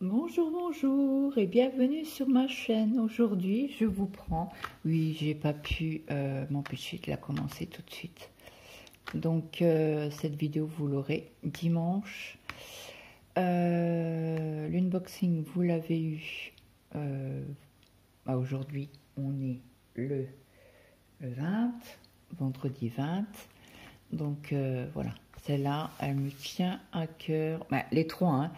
Bonjour, bonjour et bienvenue sur ma chaîne. Aujourd'hui, je vous prends... Oui, j'ai pas pu m'empêcher de la commencer tout de suite. Donc, cette vidéo, vous l'aurez dimanche. L'unboxing, vous l'avez eu aujourd'hui. On est le 20, vendredi 20. Donc, voilà. Celle-là, elle me tient à cœur. Ben, les trois, hein.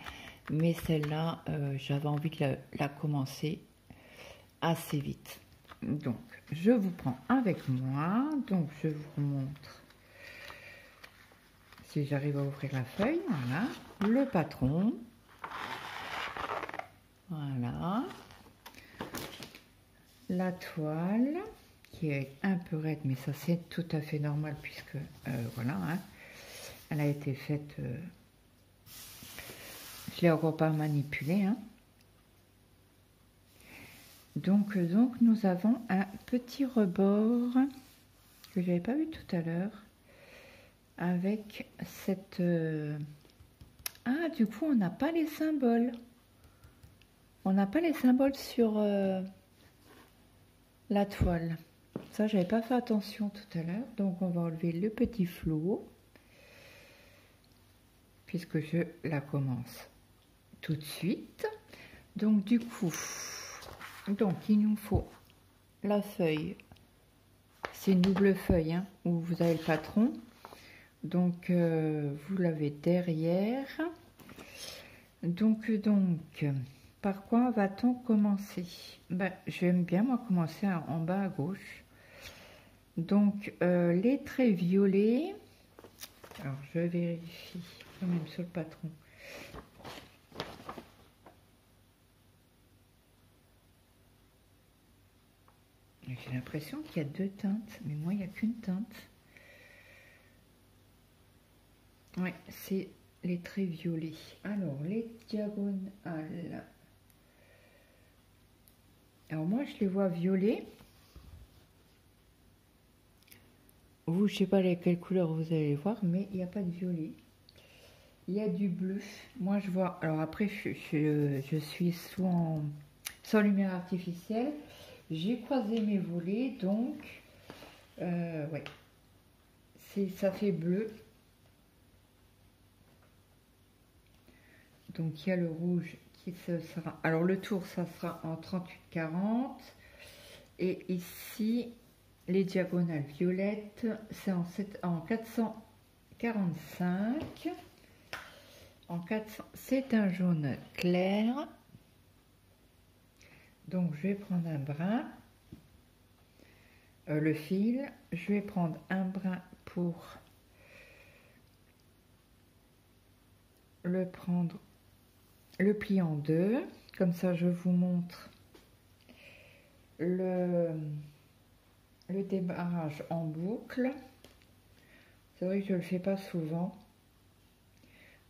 Mais celle-là, j'avais envie de la commencer assez vite. Donc, je vous prends avec moi. Donc, je vous montre, si j'arrive à ouvrir la feuille, voilà, le patron. Voilà. La toile, qui est un peu raide, mais ça, c'est tout à fait normal, puisque, voilà, hein, elle a été faite... je l'ai encore pas manipulée, hein. Donc, nous avons un petit rebord que je n'avais pas vu tout à l'heure avec cette... Ah, du coup, on n'a pas les symboles. On n'a pas les symboles sur la toile. Ça, j'avais pas fait attention tout à l'heure. Donc, on va enlever le petit flot puisque je la commence tout de suite. Donc, du coup, il nous faut la feuille. C'est une double feuille, hein, où vous avez le patron. Donc, vous l'avez derrière. Donc, par quoi va-t-on commencer? Ben, j'aime bien, moi, commencer en bas à gauche. Donc, les traits violets. Alors, je vérifie quand même sur le patron. J'ai l'impression qu'il y a deux teintes, mais moi, il n'y a qu'une teinte. Oui, c'est les traits violets. Alors, les diagonales. Alors, moi, je les vois violets. Vous, je ne sais pas quelle couleur vous allez voir, mais il n'y a pas de violet. Il y a du bleu. Moi, je vois... Alors, après, je suis sans lumière artificielle. J'ai croisé mes volets, donc... ouais. Ça fait bleu. Donc, il y a le rouge qui sera... Alors, le tour, ça sera en 38-40. Et ici, les diagonales violettes, c'est en 445. En 400, c'est un jaune clair. Donc, je vais prendre un brin. Le fil. Je vais prendre un brin pour le plier en deux. Comme ça, je vous montre le démarrage en boucle. C'est vrai que je ne le fais pas souvent.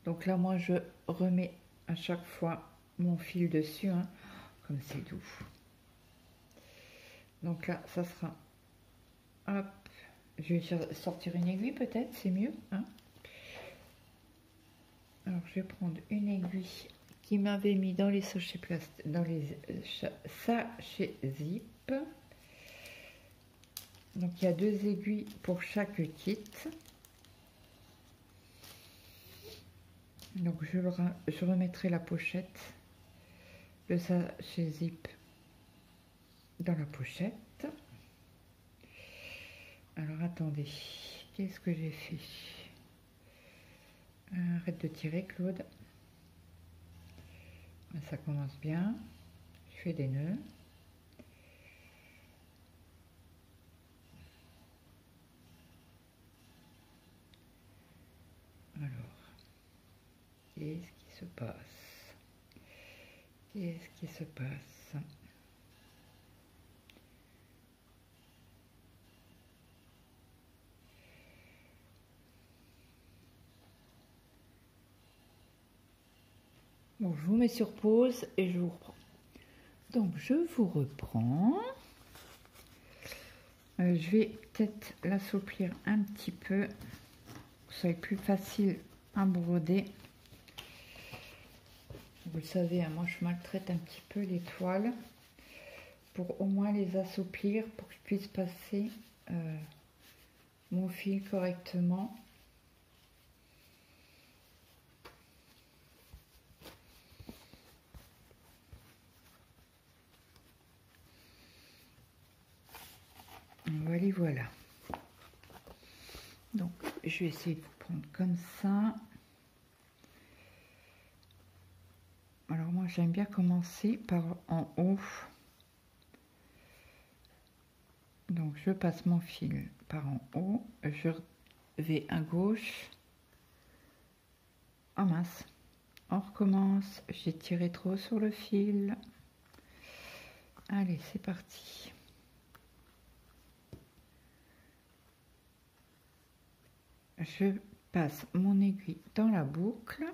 Donc là, moi, je remets à chaque fois mon fil dessus, hein, comme c'est doux. Donc là, ça sera... Hop, je vais sortir une aiguille peut-être, c'est mieux, hein. Alors, je vais prendre une aiguille qui m'avait mis dans les sachets plastiques, dans les sachets zip. Donc, il y a deux aiguilles pour chaque kit. Donc, je remettrai la pochette, le sachet zip dans la pochette. Alors, attendez, qu'est-ce que j'ai fait? Arrête de tirer, Claude. Ça commence bien. Je fais des nœuds. Alors, qu'est-ce qui se passe? Qu'est-ce qui se passe? Bon, je vous mets sur pause et je vous reprends. Donc, je vous reprends. Je vais peut-être l'assouplir un petit peu. Ça va être plus facile à broder. Vous Vous le savez, hein, moi je maltraite un petit peu les toiles pour au moins les assouplir, pour que je puisse passer mon fil correctement. Voilà, voilà. Donc, je vais essayer de prendre comme ça. Alors moi, j'aime bien commencer par en haut. Donc, je passe mon fil par en haut. Je vais à gauche. Oh mince. On recommence. J'ai tiré trop sur le fil. Allez, c'est parti. Je passe mon aiguille dans la boucle.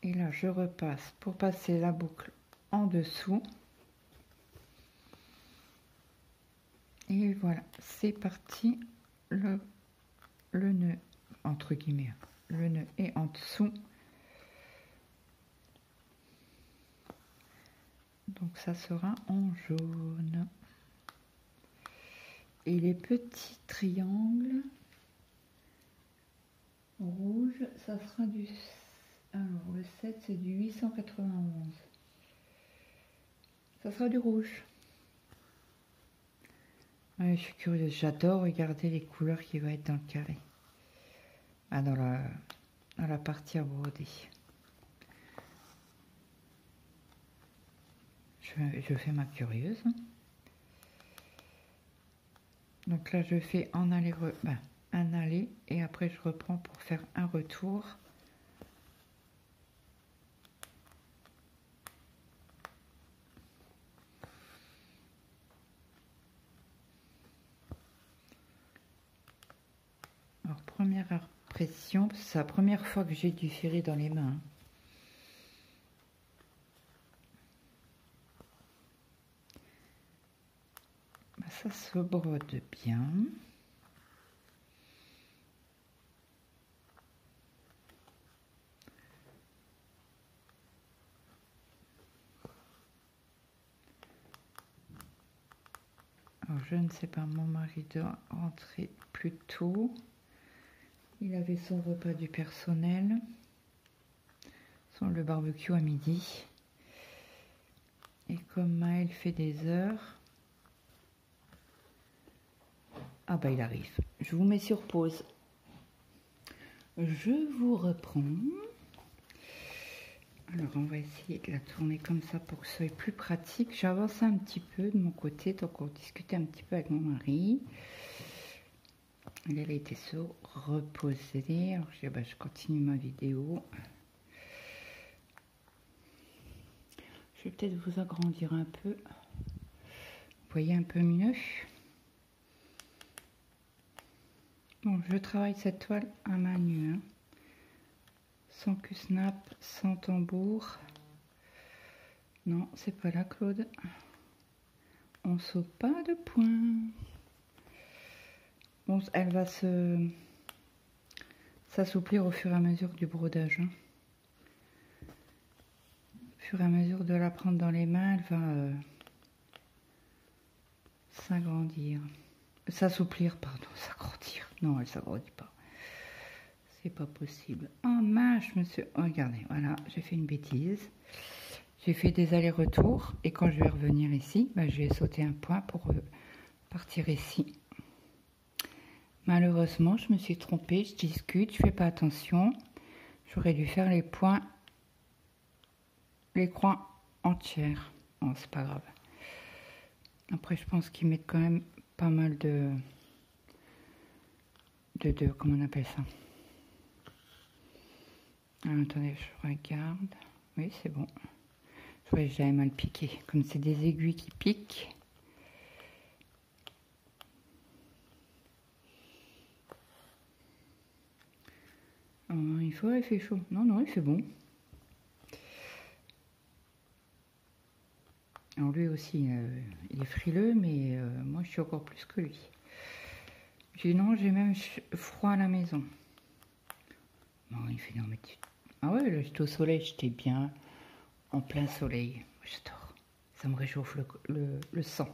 Et là, je repasse pour passer la boucle en dessous. Et voilà, c'est parti. Le nœud, entre guillemets, le nœud est en dessous. Donc ça sera en jaune. Et les petits triangles rouges, ça sera du... Alors le 7 c'est du 891. Ça sera du rouge. Ouais, je suis curieuse, j'adore regarder les couleurs qui vont être dans le carré. Ah, dans la partie à broder. Je fais ma curieuse. Donc là, je fais un aller et après je reprends pour faire un retour. Alors, première impression, c'est la première fois que j'ai du ferré dans les mains. Ça se brode bien. Alors, je ne sais pas, mon mari doit rentrer plus tôt. Il avait son repas du personnel, le barbecue à midi. Et comme Maël fait des heures, ah bah il arrive. Je vous mets sur pause. Je vous reprends. Alors on va essayer de la tourner comme ça pour que ce soit plus pratique. J'avance un petit peu de mon côté, donc on discutait un petit peu avec mon mari. Il a été se reposer. Alors je continue ma vidéo. Je vais peut-être vous agrandir un peu. Vous voyez un peu mieux. Bon, je travaille cette toile à main nue, hein. Sans Q-snap, sans tambour. Non, c'est pas là, Claude. On saute pas de point. Bon, elle va s'assouplir au fur et à mesure du brodage, hein. Au fur et à mesure de la prendre dans les mains, elle va s'agrandir. S'assouplir, pardon, s'agrandir. Non, elle s'agrandit pas. C'est pas possible. Oh mince, je me suis... Oh, regardez, voilà, j'ai fait une bêtise. J'ai fait des allers-retours et quand je vais revenir ici, je vais sauter un point pour partir ici. Malheureusement, je me suis trompée, je discute, je fais pas attention. J'aurais dû faire les points, les croix entières. Oh, c'est pas grave. Après, je pense qu'ils mettent quand même pas mal de comment on appelle ça? Alors, attendez, je regarde. Oui, c'est bon. Je croyais que j'avais mal piqué. Comme c'est des aiguilles qui piquent. Il fait chaud. Non, non, il fait bon. Alors lui aussi, il est frileux, mais moi je suis encore plus que lui. J'ai non, j'ai même froid à la maison. Non, il fait non, mais Ah ouais, j'étais au soleil, j'étais bien en plein soleil. J'adore. Ça me réchauffe le sang.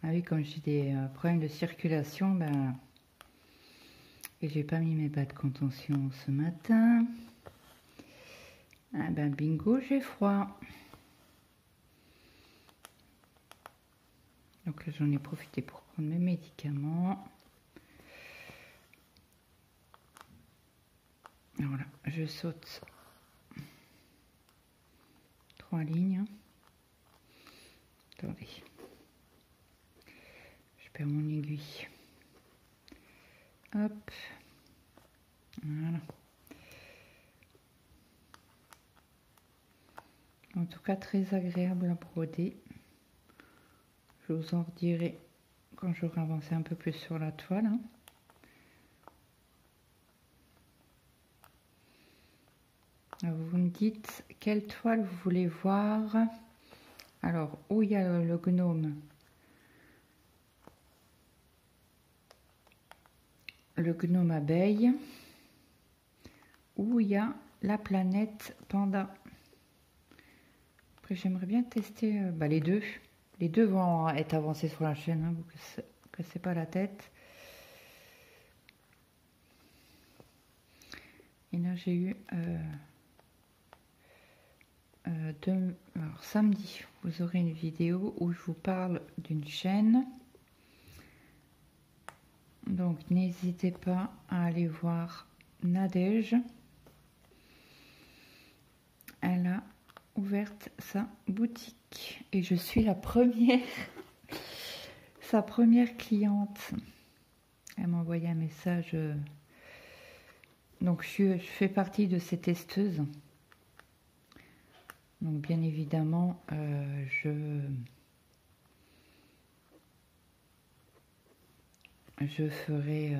Ah oui, comme j'ai des problèmes de circulation, ben, et j'ai pas mis mes bas de contention ce matin. Ah ben bingo, j'ai froid. Donc là, j'en ai profité pour prendre mes médicaments. Voilà, je saute 3 lignes. Attendez. Je perds mon aiguille. Hop. Voilà. En tout cas, très agréable à broder. Je vous en redirai quand j'aurai avancé un peu plus sur la toile. Hein. Alors, vous me dites quelle toile vous voulez voir. Alors, où il y a le gnome. Le gnome abeille. Où il y a la planète panda. Après, j'aimerais bien tester les deux. Les deux vont être avancés sur la chaîne, hein, vous ne cassez pas la tête. Et là, j'ai eu alors, samedi, vous aurez une vidéo où je vous parle d'une chaîne. Donc, n'hésitez pas à aller voir Nadège. Elle a ouverte sa boutique et je suis la première, sa première cliente. Elle m'a envoyé un message. Donc, je fais partie de ces testeuses. Donc, bien évidemment, je ferai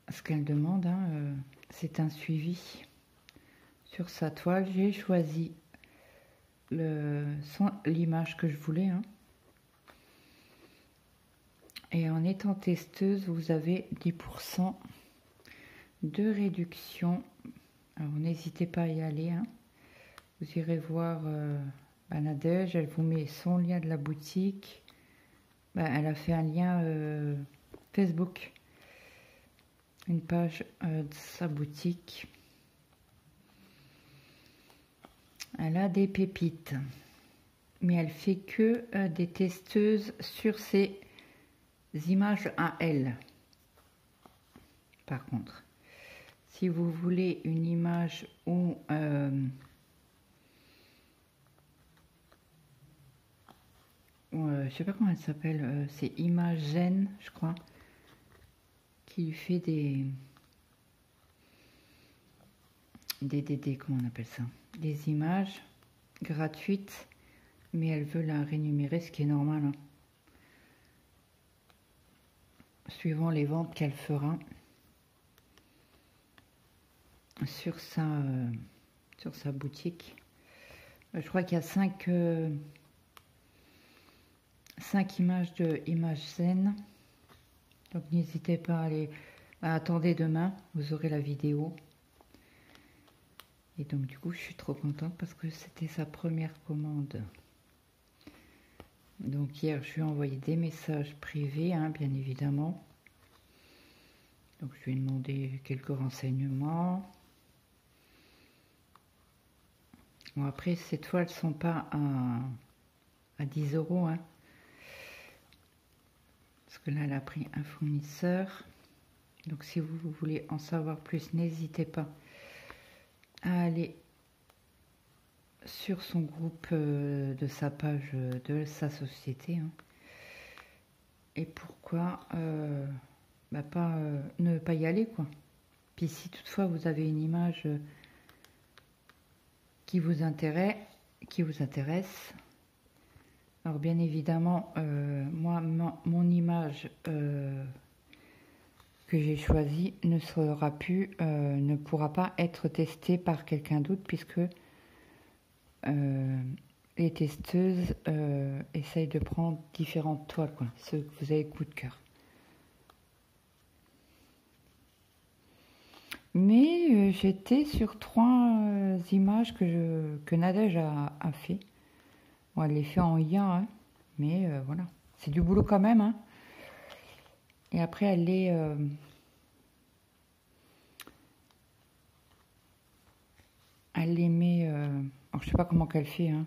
ce qu'elle demande. Hein, c'est un suivi sur sa toile. J'ai choisi l'image que je voulais. Hein. Et en étant testeuse, vous avez 10% de réduction. Alors, n'hésitez pas à y aller. Hein. Vous irez voir Nadège. Elle vous met son lien de la boutique. Elle a fait un lien Facebook. Une page de sa boutique. Elle a des pépites. Mais elle fait que des testeuses sur ses images à elle. Par contre, si vous voulez une image où je sais pas comment elle s'appelle, c'est Imagen, je crois, qui fait des comment on appelle ça, des images gratuites, mais elle veut la rémunérer, ce qui est normal. Hein. Suivant les ventes qu'elle fera sur sa boutique. Je crois qu'il y a 5 images de Imagen. Donc n'hésitez pas à aller. Attendez demain, vous aurez la vidéo. Et donc du coup, je suis trop contente parce que c'était sa première commande. Donc hier, je lui ai envoyé des messages privés, hein, bien évidemment. Donc je lui ai demandé quelques renseignements. Bon, après, ces toiles ne sont pas à 10 €. Hein, parce que là, elle a pris un fournisseur. Donc si vous voulez en savoir plus, n'hésitez pas à aller sur son groupe de sa page de sa société. Hein. Et pourquoi ne pas y aller, quoi. Puis si toutefois vous avez une image qui vous intéresse, alors bien évidemment, moi, mon image que j'ai choisie ne pourra pas être testée par quelqu'un d'autre, puisque les testeuses essayent de prendre différentes toiles, quoi, ceux que vous avez coup de cœur. Mais j'étais sur 3 images que Nadège a fait. Bon, elle les fait en IA, hein, mais voilà. C'est du boulot quand même. Hein. Et après, elle les met... alors, je sais pas comment qu'elle fait. Hein.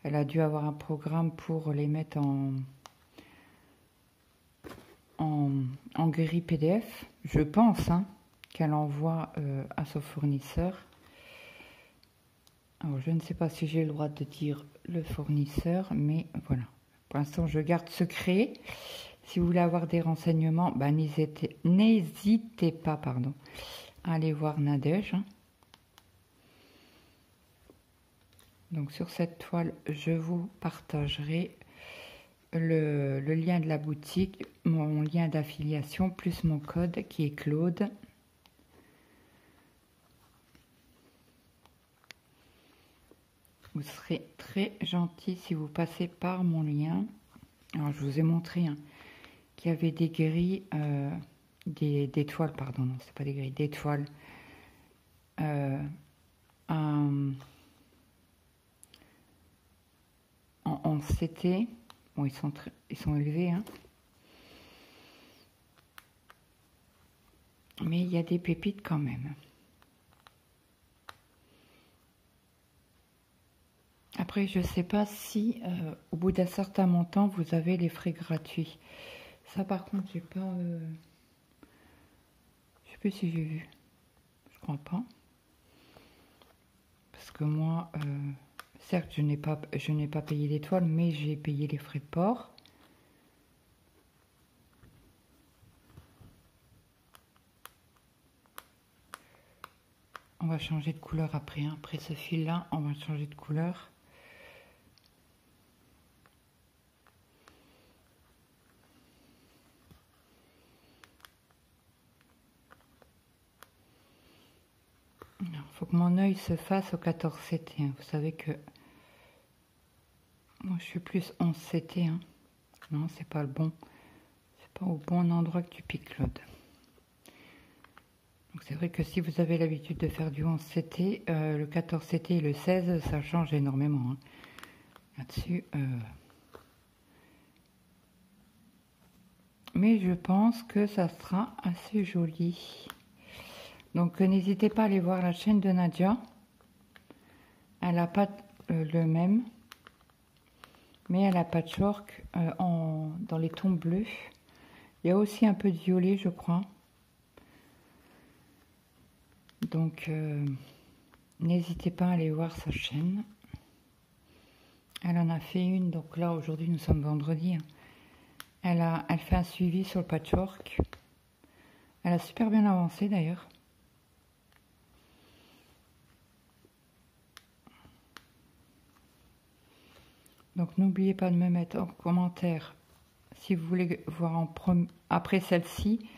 Elle a dû avoir un programme pour les mettre en grille PDF. Je pense hein, qu'elle envoie à son fournisseur. Alors, je ne sais pas si j'ai le droit de dire le fournisseur, mais voilà. Pour l'instant, je garde secret. Si vous voulez avoir des renseignements, ben, n'hésitez pas pardon, à aller voir Nadège. Donc, sur cette toile, je vous partagerai le lien de la boutique, mon lien d'affiliation, plus mon code qui est Claude. Vous serez très gentil si vous passez par mon lien. Alors, je vous ai montré hein, qu'il y avait des grilles, des toiles, pardon, non, c'est pas des grilles, des toiles en CT. Bon, ils sont élevés, hein. Mais il y a des pépites quand même. Après, je ne sais pas si au bout d'un certain montant, vous avez les frais gratuits. Ça, par contre, j'ai pas... je sais plus si j'ai vu. Je crois pas. Parce que moi, certes, je n'ai pas payé l'étoile, mais j'ai payé les frais de port. On va changer de couleur après. Hein. Après ce fil-là, on va changer de couleur. Il faut que mon œil se fasse au 14 CT. Hein. Vous savez que moi, je suis plus 11 CT. Hein. Non, c'est pas le bon. C'est pas au bon endroit que tu piques, Claude. Donc c'est vrai que si vous avez l'habitude de faire du 11 CT, le 14 CT et le 16, ça change énormément. Hein. Là-dessus. Mais je pense que ça sera assez joli. Donc n'hésitez pas à aller voir la chaîne de Nadia. Elle n'a pas le même. Mais elle a patchwork dans les tons bleus. Il y a aussi un peu de violet, je crois. Donc, n'hésitez pas à aller voir sa chaîne. Elle en a fait une. Donc là, aujourd'hui, nous sommes vendredi. Hein. Elle fait un suivi sur le patchwork. Elle a super bien avancé, d'ailleurs. Donc, n'oubliez pas de me mettre en commentaire si vous voulez voir après celle-ci,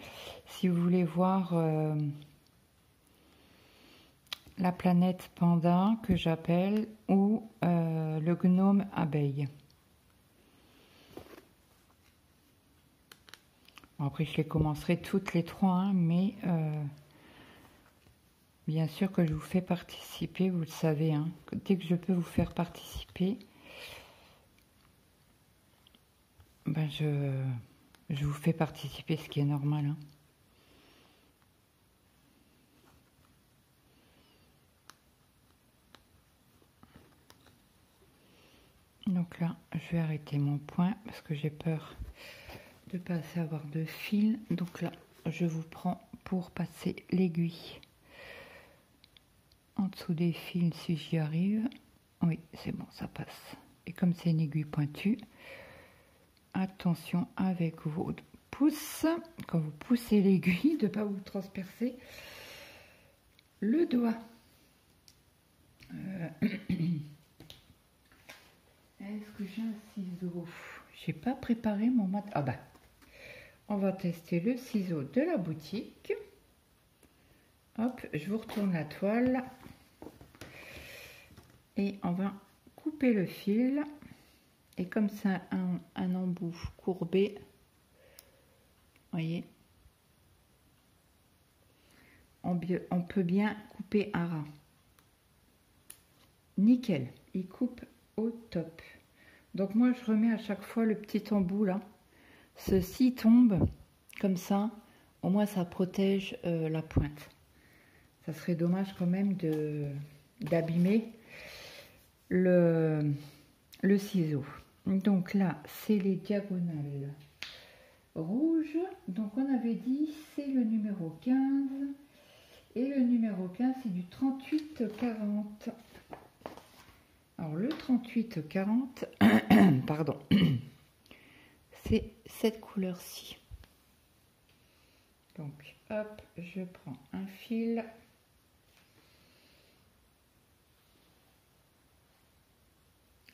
si vous voulez voir la planète panda que j'appelle ou le gnome abeille. Bon, après, je les commencerai toutes les trois, hein, mais bien sûr que je vous fais participer, vous le savez. Hein, dès que je peux vous faire participer, ben je vous fais participer, ce qui est normal. Hein. Donc là, je vais arrêter mon point parce que j'ai peur de ne pas assez avoir de fil. Donc là, je vous prends pour passer l'aiguille en dessous des fils si j'y arrive. Oui, c'est bon, ça passe. Et comme c'est une aiguille pointue, attention avec vos pouces, quand vous poussez l'aiguille, de ne pas vous transpercer le doigt. Est-ce que j'ai un ciseau? J'ai pas préparé mon mat. Ah bah, on va tester le ciseau de la boutique. Hop, je vous retourne la toile. Et on va couper le fil. Et comme c'est un embout courbé, voyez, on peut bien couper à ras. Nickel, il coupe au top. Donc moi je remets à chaque fois le petit embout là. Ceci tombe comme ça, au moins ça protège la pointe. Ça serait dommage quand même d'abîmer le ciseau. Donc là c'est les diagonales rouges. Donc on avait dit c'est le numéro 15. Et le numéro 15 c'est du 38-40. Alors le 38-40, pardon, c'est cette couleur-ci. Donc hop, je prends un fil.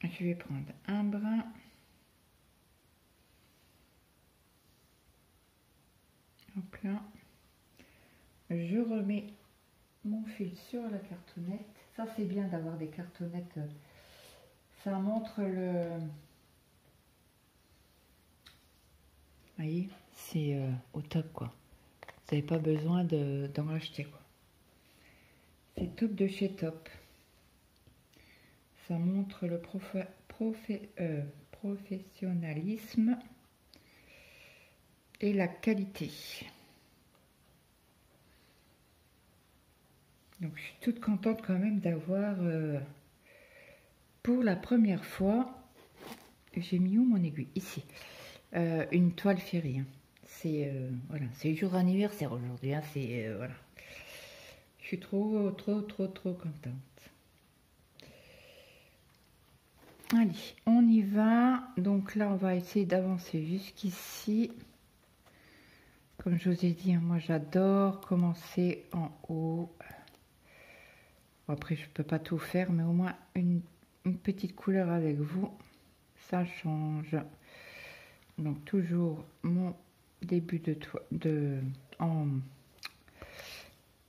Je vais prendre un brin. Hop là. Je remets mon fil sur la cartonnette. Ça c'est bien d'avoir des cartonnettes. Ça montre le... Vous voyez, c'est au top quoi. Vous n'avez pas besoin d'en racheter quoi. C'est top de chez Top. Ça montre le professionnalisme et la qualité. Donc je suis toute contente quand même d'avoir pour la première fois, j'ai mis où mon aiguille? Ici. Une toile férie. Hein. C'est voilà, c'est le jour anniversaire aujourd'hui. Hein, c'est voilà. Je suis trop contente. Allez, on y va. Donc là, on va essayer d'avancer jusqu'ici. Comme je vous ai dit, moi j'adore commencer en haut. Bon, après, je peux pas tout faire, mais au moins une petite couleur avec vous, ça change. Donc toujours mon début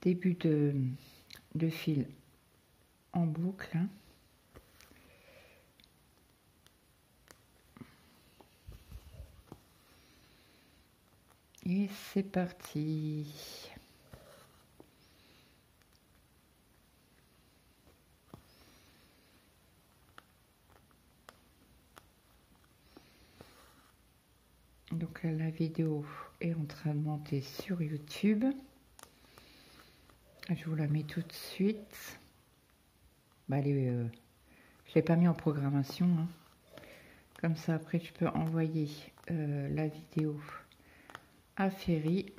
début de fil en boucle. Hein. Et c'est parti. Donc là, la vidéo est en train de monter sur YouTube. Je vous la mets tout de suite. Bah, je ne l'ai pas mis en programmation. Hein. Comme ça, après, je peux envoyer la vidéo à Ferry.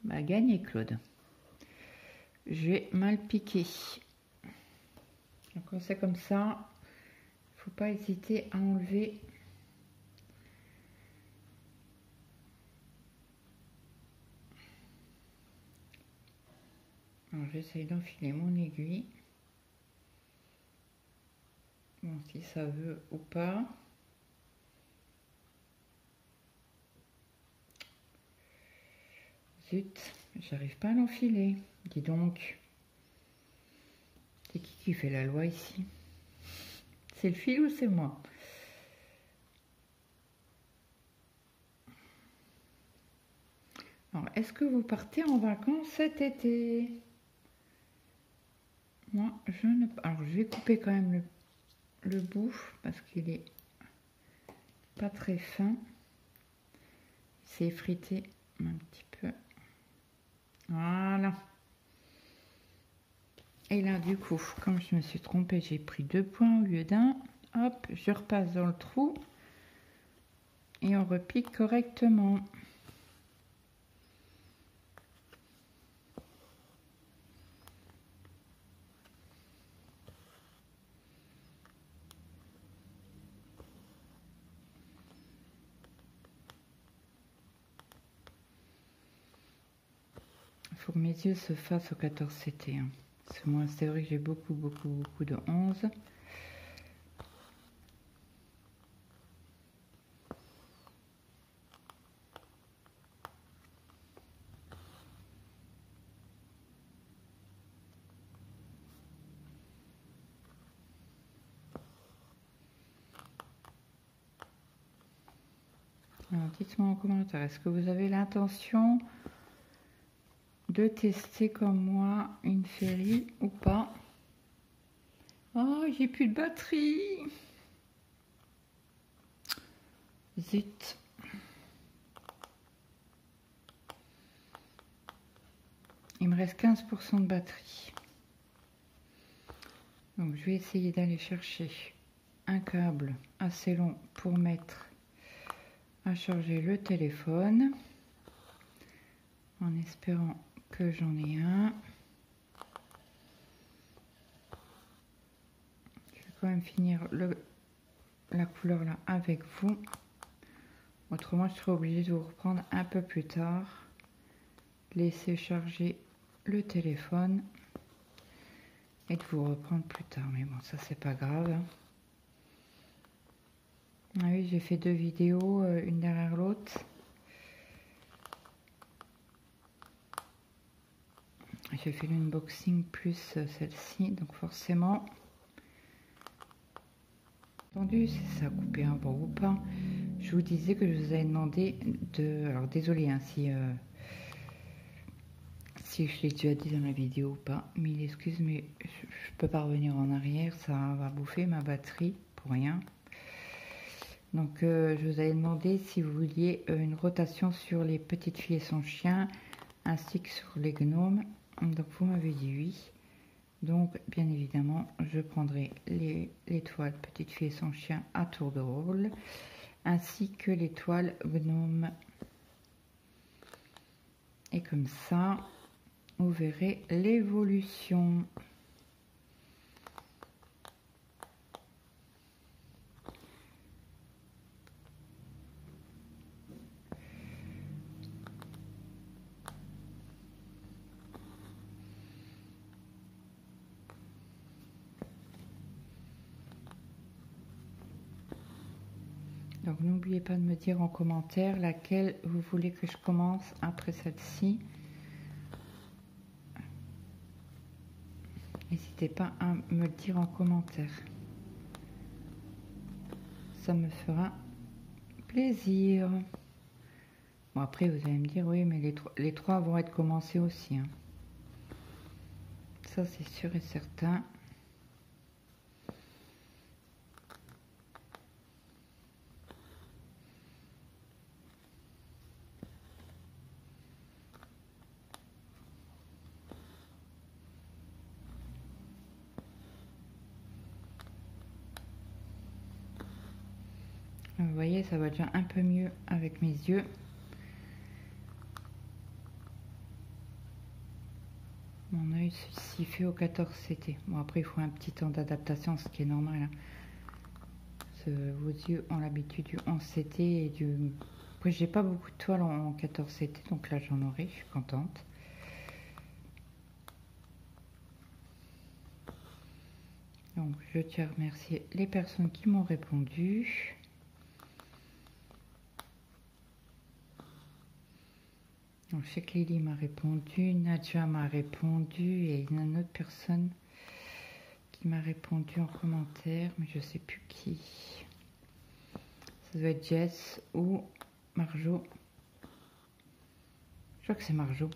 Bah, gagné Claude. J'ai mal piqué. Donc quand c'est comme ça, il faut pas hésiter à enlever. Alors j'essaye d'enfiler mon aiguille. Bon, si ça veut ou pas. Zut, j'arrive pas à l'enfiler. Dis donc. C'est qui fait la loi ici? C'est le fil ou c'est moi? Alors, est-ce que vous partez en vacances cet été? Moi, je ne... Alors, je vais couper quand même le bout parce qu'il est pas très fin. C'est effrité un petit peu. Voilà. Et là, du coup, comme je me suis trompée, j'ai pris 2 points au lieu d'un. Hop, je repasse dans le trou. Et on repique correctement. Il faut que mes yeux se fassent au 14 CT. Hein. Parce que moi, c'est vrai que j'ai beaucoup de 11. Alors, dites-moi en commentaire, est-ce que vous avez l'intention de tester comme moi une Ferry ou pas? Oh, j'ai plus de batterie. Zut. Il me reste 15% de batterie. Donc je vais essayer d'aller chercher un câble assez long pour mettre à charger le téléphone, en espérant que j'en ai un. Je vais quand même finir la couleur là avec vous. Autrement, je serai obligée de vous reprendre un peu plus tard. Laisser charger le téléphone et de vous reprendre plus tard. Mais bon, ça, c'est pas grave. Ah oui, j'ai fait 2 vidéos, une derrière l'autre. J'ai fait l'unboxing plus celle-ci, donc forcément. Entendu, si ça a coupé un bon ou pas. Je vous disais que je vous avais demandé de... Alors désolé hein, si je l'ai déjà dit dans la vidéo ou pas. Mille excuses, mais je peux pas revenir en arrière. Ça va bouffer ma batterie pour rien. Donc je vous avais demandé si vous vouliez une rotation sur les petites filles et son chien, ainsi que sur les gnomes. Donc vous m'avez dit oui. Donc bien évidemment, je prendrai l'étoile petite fille et son chien à tour de rôle, ainsi que l'étoile gnome. Et comme ça, vous verrez l'évolution. Donc n'oubliez pas de me dire en commentaire laquelle vous voulez que je commence après celle-ci. N'hésitez pas à me le dire en commentaire. Ça me fera plaisir. Bon après vous allez me dire oui mais les trois vont être commencés aussi. Hein. Ça c'est sûr et certain. Vous voyez, ça va déjà un peu mieux avec mes yeux. Mon œil s'y fait au 14 CT. Bon, après, il faut un petit temps d'adaptation, ce qui est normal. Hein. Vos yeux ont l'habitude du 11 CT et du... Après, j'ai pas beaucoup de toiles en 14 CT, donc là, j'en aurai, je suis contente. Donc, je tiens à remercier les personnes qui m'ont répondu. Donc, je sais que Lily m'a répondu, Nadja m'a répondu et il y a une autre personne qui m'a répondu en commentaire, mais je sais plus qui. Ça doit être Jess ou Marjo. Je crois que c'est Marjo.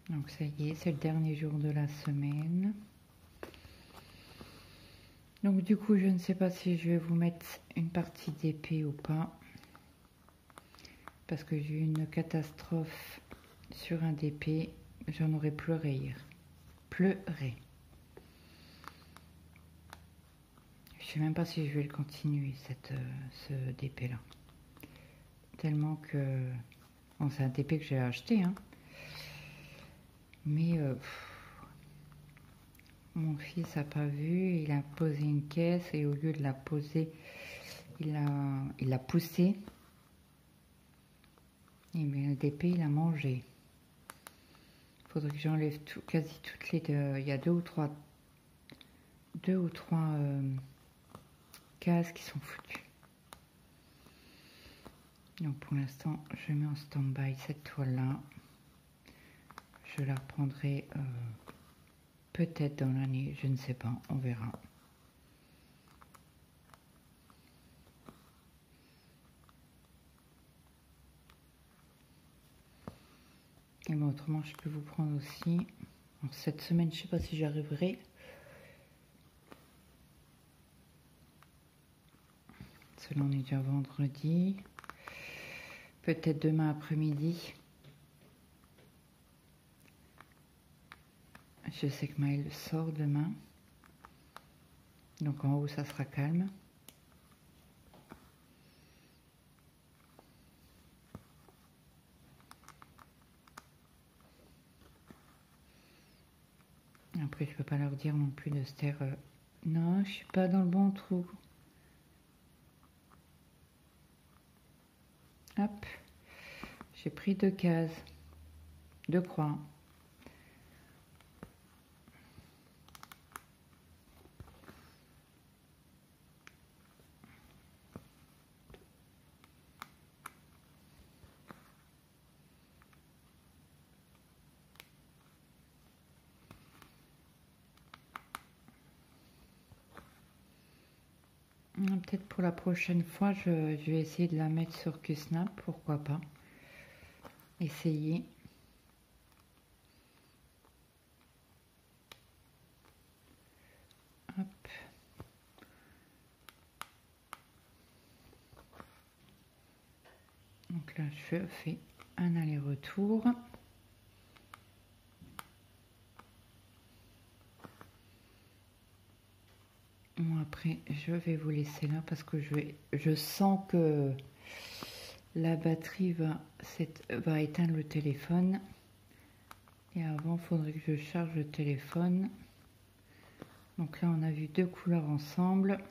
Donc ça y est, c'est le dernier jour de la semaine. Donc du coup, je ne sais pas si je vais vous mettre une partie d'épée ou pas. Parce que j'ai eu une catastrophe sur un DP. J'en aurais pleuré hier. Pleuré. Je sais même pas si je vais le continuer, ce DP là. Tellement que... Bon, c'est un DP que j'ai acheté, hein. Mais mon fils n'a pas vu, il a posé une caisse et au lieu de la poser, il l'a poussé. Et bien le DP, il a mangé. Il faudrait que j'enlève quasi toutes les... il y a deux ou trois cases qui sont foutues. Donc pour l'instant, je mets en stand-by cette toile-là. Je la reprendrai peut-être dans l'année, je ne sais pas, on verra. Et bon, autrement, je peux vous prendre aussi. Alors, cette semaine, je ne sais pas si j'arriverai. Cela, on est déjà vendredi. Peut-être demain après-midi. Je sais que Maëlle sort demain. Donc en haut, ça sera calme. Après, je peux pas leur dire non plus de se taire. Non, je suis pas dans le bon trou. Hop. J'ai pris 2 cases. 2 croix. Peut-être pour la prochaine fois, je vais essayer de la mettre sur QSnap, pourquoi pas. Essayer. Hop. Donc là, je fais un aller-retour. Bon, après, je vais vous laisser là parce que je sens que la batterie va éteindre le téléphone. Et avant, il faudrait que je charge le téléphone. Donc là, on a vu 2 couleurs ensemble.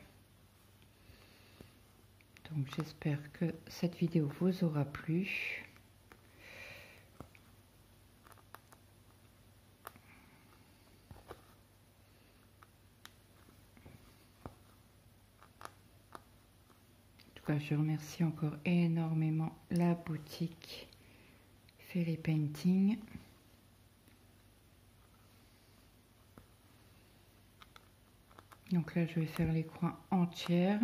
Donc j'espère que cette vidéo vous aura plu. Je remercie encore énormément la boutique Fairy Painting. Donc là, je vais faire les croix entières.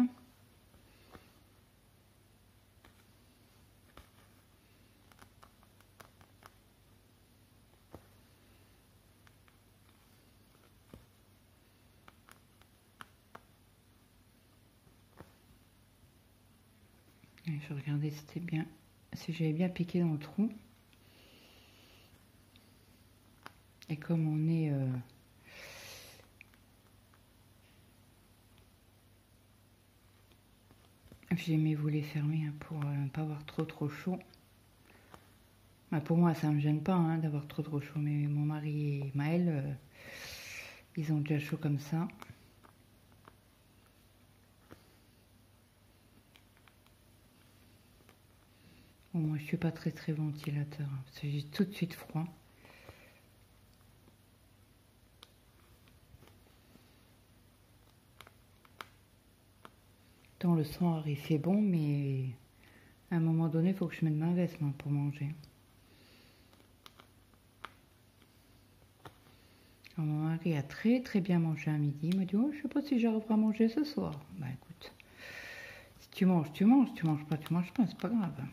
Et je regardais si c'était bien, si j'avais bien piqué dans le trou. Et comme on est j'ai aimé vous les fermer pour ne pas avoir trop chaud. Bah, pour moi, ça ne me gêne pas d'avoir trop chaud, mais mon mari et Maëlle, ils ont déjà chaud comme ça. Bon, moi, je suis pas très ventilateur, parce que j'ai tout de suite froid. Tant le soir, il fait bon, mais à un moment donné, il faut que je mette ma veste pour manger. Alors, mon mari a très bien mangé à midi. Il m'a dit, oh, je sais pas si j'arriverai à manger ce soir. Bah écoute, si tu manges, tu manges. Tu manges pas, c'est pas grave.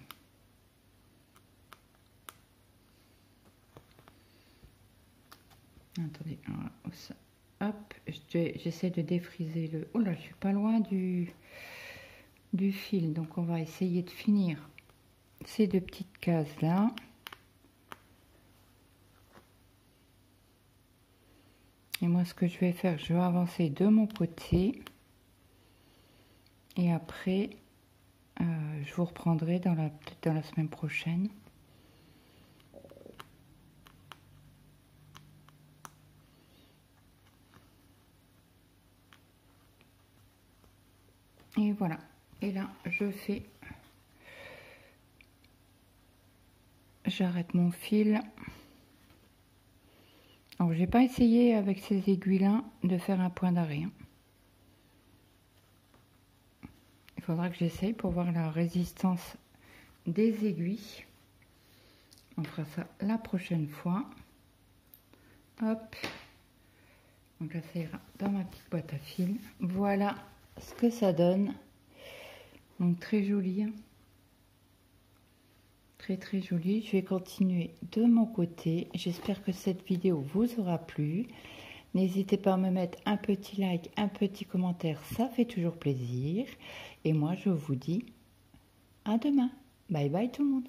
Attendez, hop, j'essaie de défriser le... Oh là, je suis pas loin du fil. Donc on va essayer de finir ces 2 petites cases là. Et moi, ce que je vais faire, je vais avancer de mon côté. Et après, je vous reprendrai peut-être dans la semaine prochaine. Et voilà. Et là, j'arrête mon fil. Alors, j'ai pas essayé avec ces aiguilles-là de faire un point d'arrêt. Il faudra que j'essaye pour voir la résistance des aiguilles. On fera ça la prochaine fois. Hop. Donc là, ça ira dans ma petite boîte à fil. Voilà ce que ça donne. Donc très joli. Très très joli. Je vais continuer de mon côté. J'espère que cette vidéo vous aura plu. N'hésitez pas à me mettre un petit like, un petit commentaire. Ça fait toujours plaisir. Et moi, je vous dis à demain. Bye bye tout le monde.